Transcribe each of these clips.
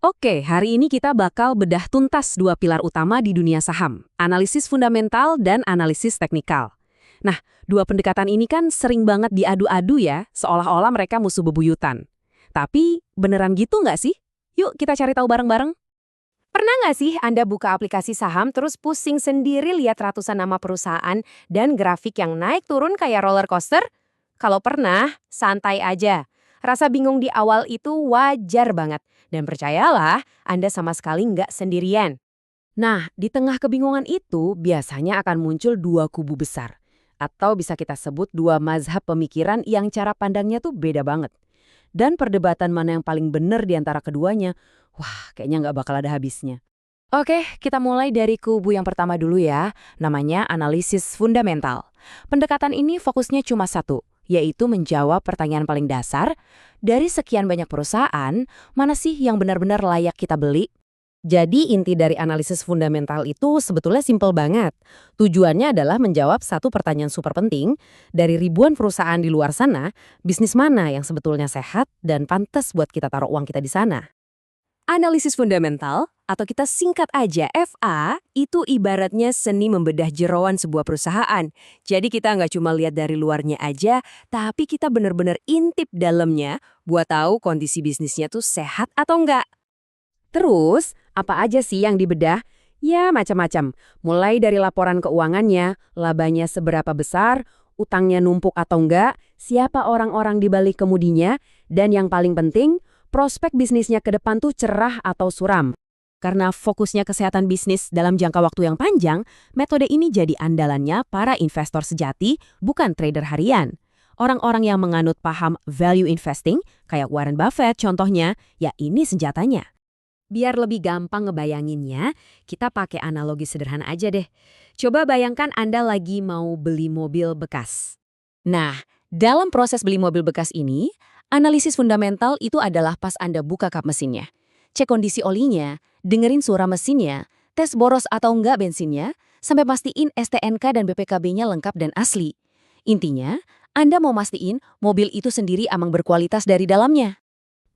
Oke, hari ini kita bakal bedah tuntas dua pilar utama di dunia saham, analisis fundamental dan analisis teknikal. Nah, dua pendekatan ini kan sering banget diadu-adu ya, seolah-olah mereka musuh bebuyutan. Tapi, beneran gitu nggak sih? Yuk kita cari tahu bareng-bareng. Pernah nggak sih Anda buka aplikasi saham terus pusing sendiri lihat ratusan nama perusahaan dan grafik yang naik turun kayak roller coaster? Kalau pernah, santai aja. Rasa bingung di awal itu wajar banget. Dan percayalah, Anda sama sekali nggak sendirian. Nah, di tengah kebingungan itu biasanya akan muncul dua kubu besar. Atau bisa kita sebut dua mazhab pemikiran yang cara pandangnya tuh beda banget. Dan perdebatan mana yang paling benar di antara keduanya, wah kayaknya nggak bakal ada habisnya. Oke, kita mulai dari kubu yang pertama dulu ya, namanya analisis fundamental. Pendekatan ini fokusnya cuma satu, yaitu menjawab pertanyaan paling dasar, dari sekian banyak perusahaan, mana sih yang benar-benar layak kita beli? Jadi inti dari analisis fundamental itu sebetulnya simpel banget. Tujuannya adalah menjawab satu pertanyaan super penting, dari ribuan perusahaan di luar sana, bisnis mana yang sebetulnya sehat dan pantas buat kita taruh uang kita di sana. Analisis fundamental, atau kita singkat aja FA, itu ibaratnya seni membedah jeroan sebuah perusahaan. Jadi kita nggak cuma lihat dari luarnya aja, tapi kita benar-benar intip dalamnya buat tahu kondisi bisnisnya tuh sehat atau enggak. Terus, apa aja sih yang dibedah? Ya, macam-macam. Mulai dari laporan keuangannya, labanya seberapa besar, utangnya numpuk atau enggak, siapa orang-orang di balik kemudinya, dan yang paling penting, prospek bisnisnya ke depan tuh cerah atau suram. Karena fokusnya kesehatan bisnis dalam jangka waktu yang panjang, metode ini jadi andalannya para investor sejati, bukan trader harian. Orang-orang yang menganut paham value investing, kayak Warren Buffett contohnya, ya ini senjatanya. Biar lebih gampang ngebayanginnya, kita pakai analogi sederhana aja deh. Coba bayangkan Anda lagi mau beli mobil bekas. Nah, dalam proses beli mobil bekas ini, analisis fundamental itu adalah pas Anda buka kap mesinnya. Cek kondisi olinya, dengerin suara mesinnya, tes boros atau enggak bensinnya, sampai pastiin STNK dan BPKB-nya lengkap dan asli. Intinya, Anda mau mastiin mobil itu sendiri amang berkualitas dari dalamnya.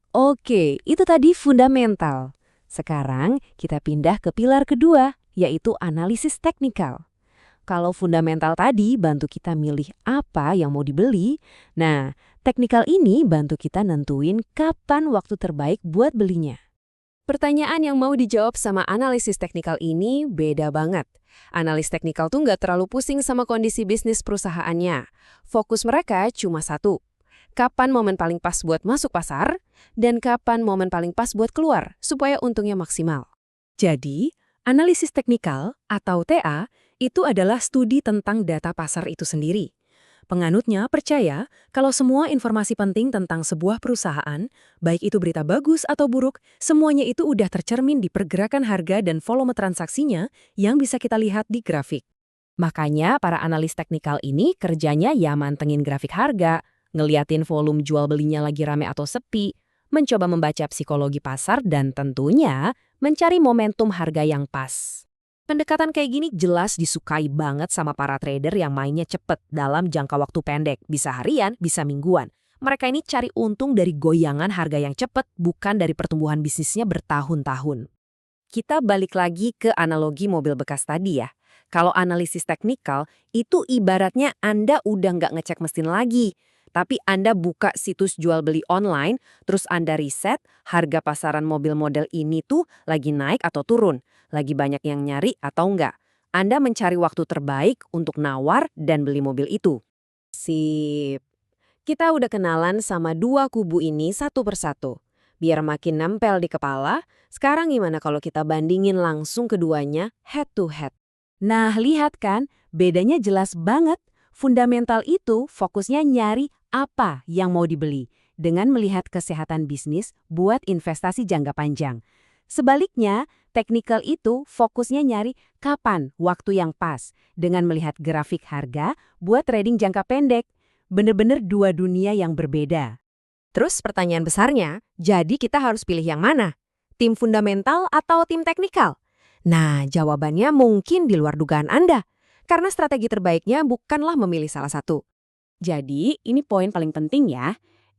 Oke, itu tadi fundamental. Sekarang kita pindah ke pilar kedua, yaitu analisis teknikal. Kalau fundamental tadi bantu kita milih apa yang mau dibeli, nah teknikal ini bantu kita nentuin kapan waktu terbaik buat belinya. Pertanyaan yang mau dijawab sama analisis teknikal ini beda banget. Analis teknikal tuh nggak terlalu pusing sama kondisi bisnis perusahaannya. Fokus mereka cuma satu. Kapan momen paling pas buat masuk pasar, dan kapan momen paling pas buat keluar, supaya untungnya maksimal. Jadi, analisis teknikal atau TA itu adalah studi tentang data pasar itu sendiri. Penganutnya percaya kalau semua informasi penting tentang sebuah perusahaan, baik itu berita bagus atau buruk, semuanya itu udah tercermin di pergerakan harga dan volume transaksinya yang bisa kita lihat di grafik. Makanya para analis teknikal ini kerjanya ya mantengin grafik harga, ngeliatin volume jual belinya lagi rame atau sepi, mencoba membaca psikologi pasar, dan tentunya mencari momentum harga yang pas. Pendekatan kayak gini jelas disukai banget sama para trader yang mainnya cepet dalam jangka waktu pendek, bisa harian, bisa mingguan. Mereka ini cari untung dari goyangan harga yang cepet, bukan dari pertumbuhan bisnisnya bertahun-tahun. Kita balik lagi ke analogi mobil bekas tadi ya. Kalau analisis teknikal, itu ibaratnya Anda udah nggak ngecek mesin lagi. Tapi Anda buka situs jual beli online, terus Anda riset harga pasaran mobil model ini tuh lagi naik atau turun, lagi banyak yang nyari atau enggak. Anda mencari waktu terbaik untuk nawar dan beli mobil itu. Sip. Kita udah kenalan sama dua kubu ini satu persatu. Biar makin nempel di kepala, sekarang gimana kalau kita bandingin langsung keduanya head to head? Nah, lihat kan, bedanya jelas banget. Fundamental itu fokusnya nyari apa yang mau dibeli dengan melihat kesehatan bisnis buat investasi jangka panjang. Sebaliknya, teknikal itu fokusnya nyari kapan waktu yang pas dengan melihat grafik harga buat trading jangka pendek. Bener-bener dua dunia yang berbeda. Terus pertanyaan besarnya, jadi kita harus pilih yang mana? Tim fundamental atau tim teknikal? Nah, jawabannya mungkin di luar dugaan Anda. Karena strategi terbaiknya bukanlah memilih salah satu. Jadi, ini poin paling penting ya.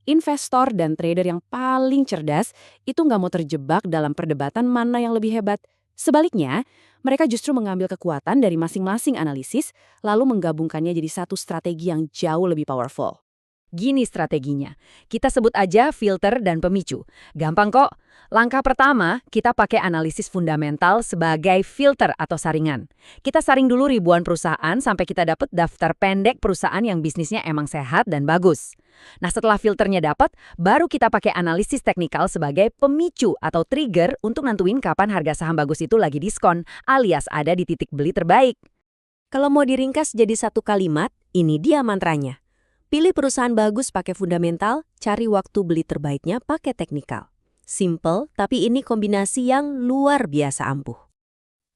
Investor dan trader yang paling cerdas itu nggak mau terjebak dalam perdebatan mana yang lebih hebat. Sebaliknya, mereka justru mengambil kekuatan dari masing-masing analisis, lalu menggabungkannya jadi satu strategi yang jauh lebih powerful. Gini strateginya, kita sebut aja filter dan pemicu. Gampang kok. Langkah pertama, kita pakai analisis fundamental sebagai filter atau saringan. Kita saring dulu ribuan perusahaan sampai kita dapat daftar pendek perusahaan yang bisnisnya emang sehat dan bagus. Nah, setelah filternya dapat, baru kita pakai analisis teknikal sebagai pemicu atau trigger untuk nentuin kapan harga saham bagus itu lagi diskon, alias ada di titik beli terbaik. Kalau mau diringkas jadi satu kalimat, ini dia mantranya. Pilih perusahaan bagus pakai fundamental, cari waktu beli terbaiknya pakai teknikal. Simple, tapi ini kombinasi yang luar biasa ampuh.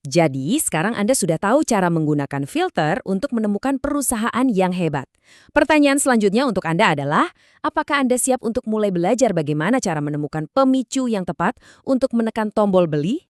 Jadi, sekarang Anda sudah tahu cara menggunakan filter untuk menemukan perusahaan yang hebat. Pertanyaan selanjutnya untuk Anda adalah, apakah Anda siap untuk mulai belajar bagaimana cara menemukan pemicu yang tepat untuk menekan tombol beli?